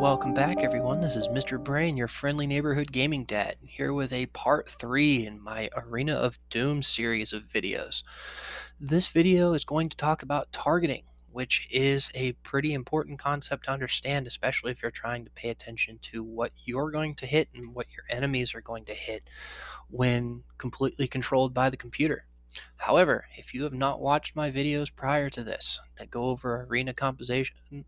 Welcome back, everyone. This is Mr. Brain, your friendly neighborhood gaming dad, here with a part 3 in my Arena of Doom series of videos. This video is going to talk about targeting, which is a pretty important concept to understand, especially if you're trying to pay attention to what you're going to hit and what your enemies are going to hit when completely controlled by the computer. However, if you have not watched my videos prior to this that go over arena composition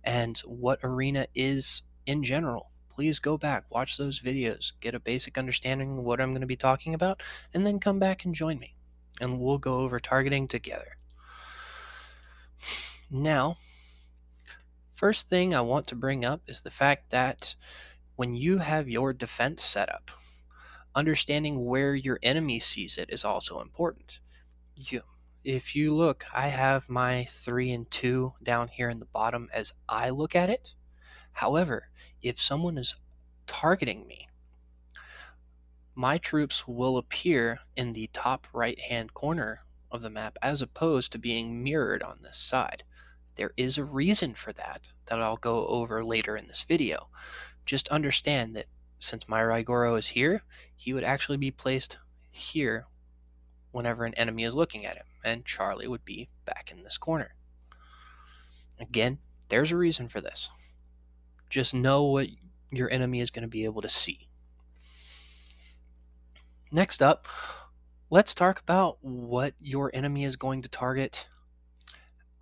and what Arena is in general, please go back, watch those videos, get a basic understanding of what I'm going to be talking about, and then come back and join me. And we'll go over targeting together. Now, first thing I want to bring up is the fact that when you have your defense set up, understanding where your enemy sees it is also important. You, if you look, I have my 3 and 2 down here in the bottom as I look at it. However, if someone is targeting me, my troops will appear in the top right hand corner of the map as opposed to being mirrored on this side. There is a reason for that I'll go over later in this video. Just understand that since my Raigoro is here, he would actually be placed here whenever an enemy is looking at him, and Charlie would be back in this corner. Again, there's a reason for this. Just know what your enemy is going to be able to see. Next up, let's talk about what your enemy is going to target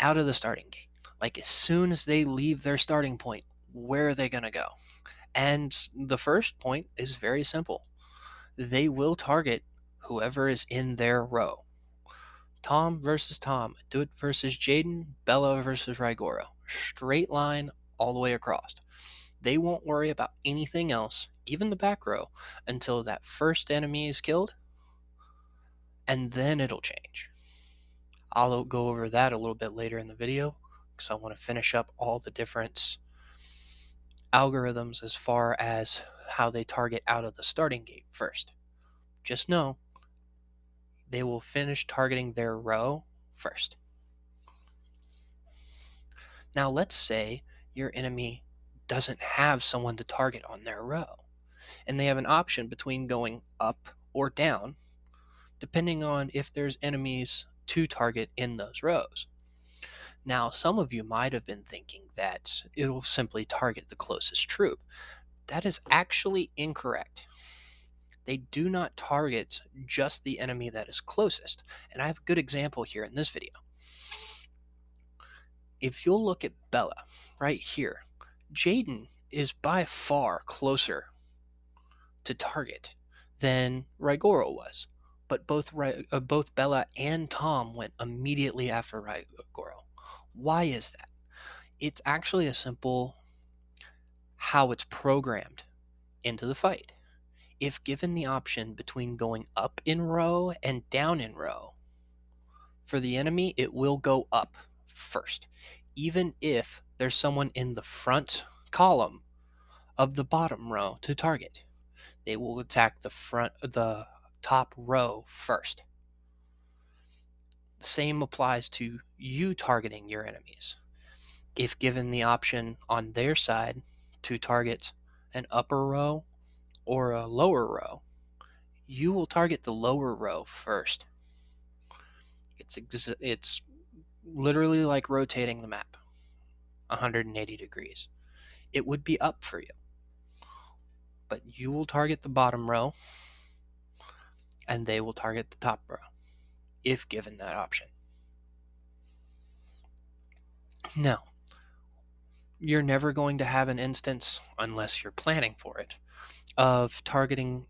out of the starting gate. Like as soon as they leave their starting point, where are they going to go? And the first point is very simple. They will target whoever is in their row. Tom versus Tom, Duet versus Jaden, Bella versus Raigoro. Straight line all the way across. They won't worry about anything else, even the back row, until that first enemy is killed, and then it'll change. I'll go over that a little bit later in the video because I want to finish up all the different algorithms as far as how they target out of the starting gate first. Just know they will finish targeting their row first. Now let's say your enemy doesn't have someone to target on their row, and they have an option between going up or down depending on if there's enemies to target in those rows. Now, some of you might have been thinking that it will simply target the closest troop. That is actually incorrect. They do not target just the enemy that is closest. And I have a good example here in this video. If you'll look at Bella right here, Jaden is by far closer to target than Raigoro was. But both Bella and Tom went immediately after Raigoro. Why is that? It's actually a simple how it's programmed into the fight. If given the option between going up in row and down in row, for the enemy, it will go up first, even if there's someone in the front column of the bottom row to target. They will attack the top row first. The same applies to you targeting your enemies. If given the option on their side to target an upper row or a lower row, you will target the lower row first. It's literally like rotating the map 180 degrees. It would be up for you, but you will target the bottom row and they will target the top row if given that option. Now, you're never going to have an instance, unless you're planning for it, of targeting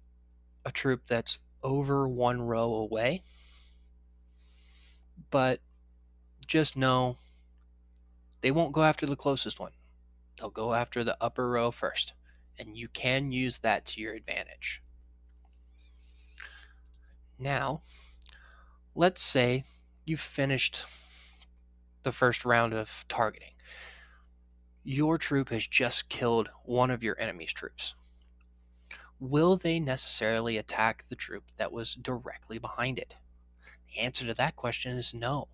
a troop that's over one row away, but just know they won't go after the closest one. They'll go after the upper row first, and you can use that to your advantage. Now, let's say you've finished the first round of targeting. Your troop has just killed one of your enemy's troops. Will they necessarily attack the troop that was directly behind it? The answer to that question is no.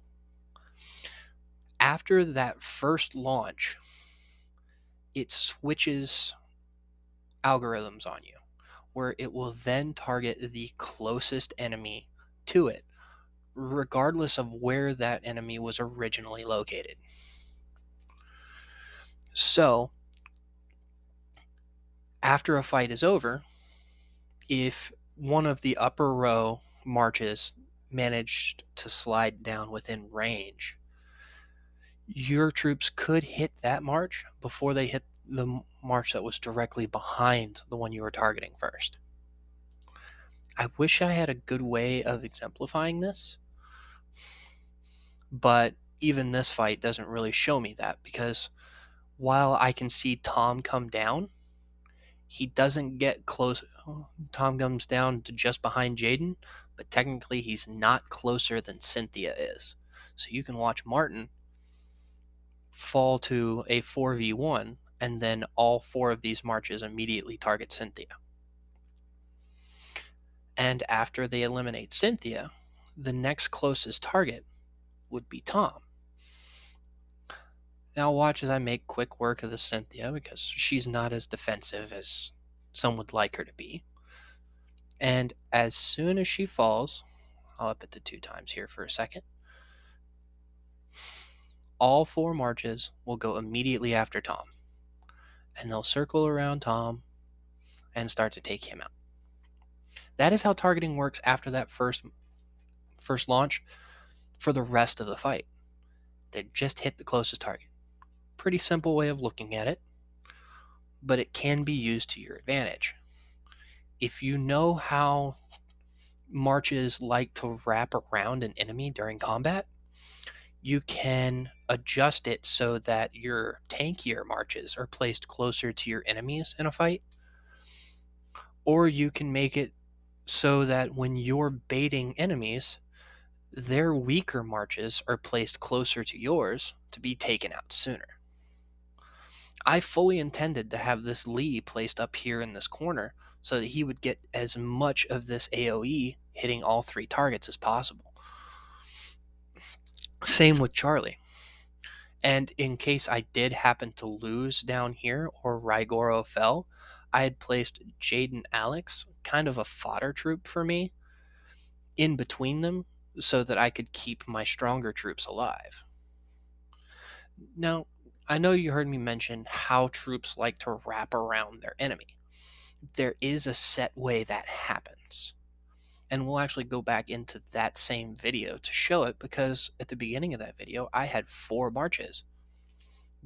After that first launch, it switches algorithms on you, where it will then target the closest enemy to it, regardless of where that enemy was originally located. So, after a fight is over, if one of the upper row marches managed to slide down within range, your troops could hit that march before they hit the march that was directly behind the one you were targeting first. I wish I had a good way of exemplifying this, but even this fight doesn't really show me that, because while I can see Tom come down, he doesn't get close. Tom comes down to just behind Jaden, but technically he's not closer than Cynthia is. So you can watch Martin fall to a 4v1, and then all four of these marches immediately target Cynthia. And after they eliminate Cynthia, the next closest target would be Tom. Now watch as I make quick work of the Cynthia, because she's not as defensive as some would like her to be. And as soon as she falls, I'll up it to 2 times here for a second, all four marches will go immediately after Tom. And they'll circle around Tom and start to take him out. That is how targeting works after that first launch for the rest of the fight. They just hit the closest target. Pretty simple way of looking at it, but it can be used to your advantage. If you know how marches like to wrap around an enemy during combat, you can adjust it so that your tankier marches are placed closer to your enemies in a fight, or you can make it so that when you're baiting enemies, their weaker marches are placed closer to yours to be taken out sooner. I fully intended to have this Lee placed up here in this corner so that he would get as much of this AoE hitting all 3 targets as possible. Same with Charlie. And in case I did happen to lose down here or Rygoro fell, I had placed Jaden Alex, kind of a fodder troop for me, in between them so that I could keep my stronger troops alive. Now, I know you heard me mention how troops like to wrap around their enemy. There is a set way that happens. And we'll actually go back into that same video to show it, because at the beginning of that video, I had 4 marches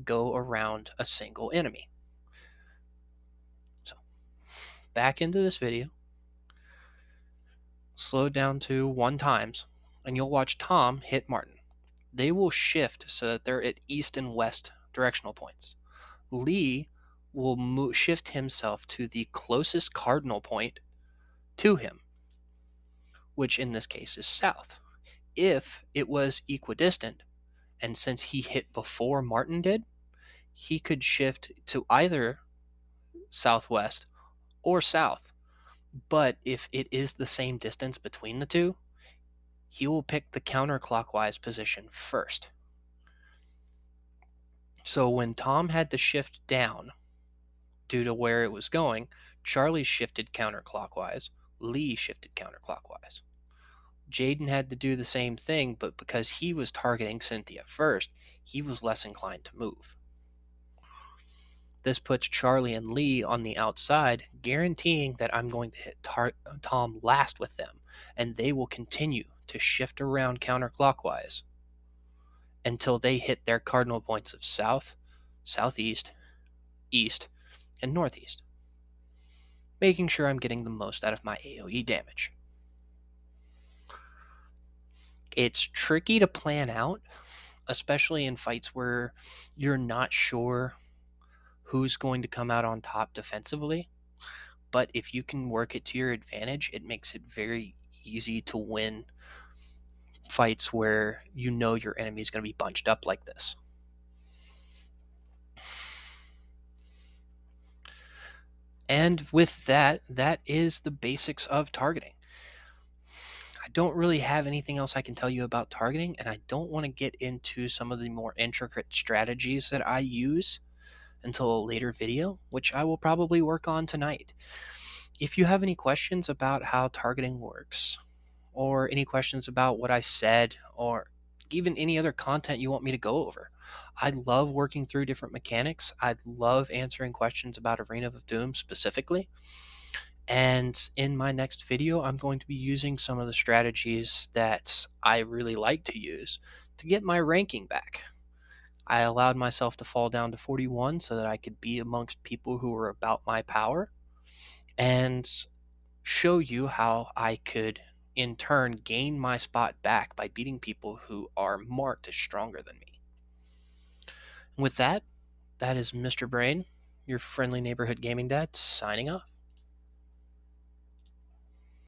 go around a single enemy. So, back into this video, slow it down to 1 times, and you'll watch Tom hit Martin. They will shift so that they're at east and west directional points. Lee will shift himself to the closest cardinal point to him, which in this case is south. If it was equidistant, and since he hit before Martin did, he could shift to either southwest or south. But if it is the same distance between the two, he will pick the counterclockwise position first. So when Tom had to shift down due to where it was going, Charlie shifted counterclockwise, Lee shifted counterclockwise. Jaden had to do the same thing, but because he was targeting Cynthia first, he was less inclined to move. This puts Charlie and Lee on the outside, guaranteeing that I'm going to hit Tom last with them, and they will continue to shift around counterclockwise until they hit their cardinal points of south, southeast, east, and northeast, making sure I'm getting the most out of my AoE damage. It's tricky to plan out, especially in fights where you're not sure who's going to come out on top defensively. But if you can work it to your advantage, it makes it very easy to win fights where you know your enemy is going to be bunched up like this. And with that, that is the basics of targeting. I don't really have anything else I can tell you about targeting, and I don't want to get into some of the more intricate strategies that I use until a later video, which I will probably work on tonight. If you have any questions about how targeting works, or any questions about what I said, or even any other content you want me to go over, I love working through different mechanics. I love answering questions about Arena of Doom specifically. And in my next video, I'm going to be using some of the strategies that I really like to use to get my ranking back. I allowed myself to fall down to 41 so that I could be amongst people who were about my power, and show you how I could in turn gain my spot back by beating people who are marked as stronger than me. With that, that is Mr. Brain, your friendly neighborhood gaming dad, signing off.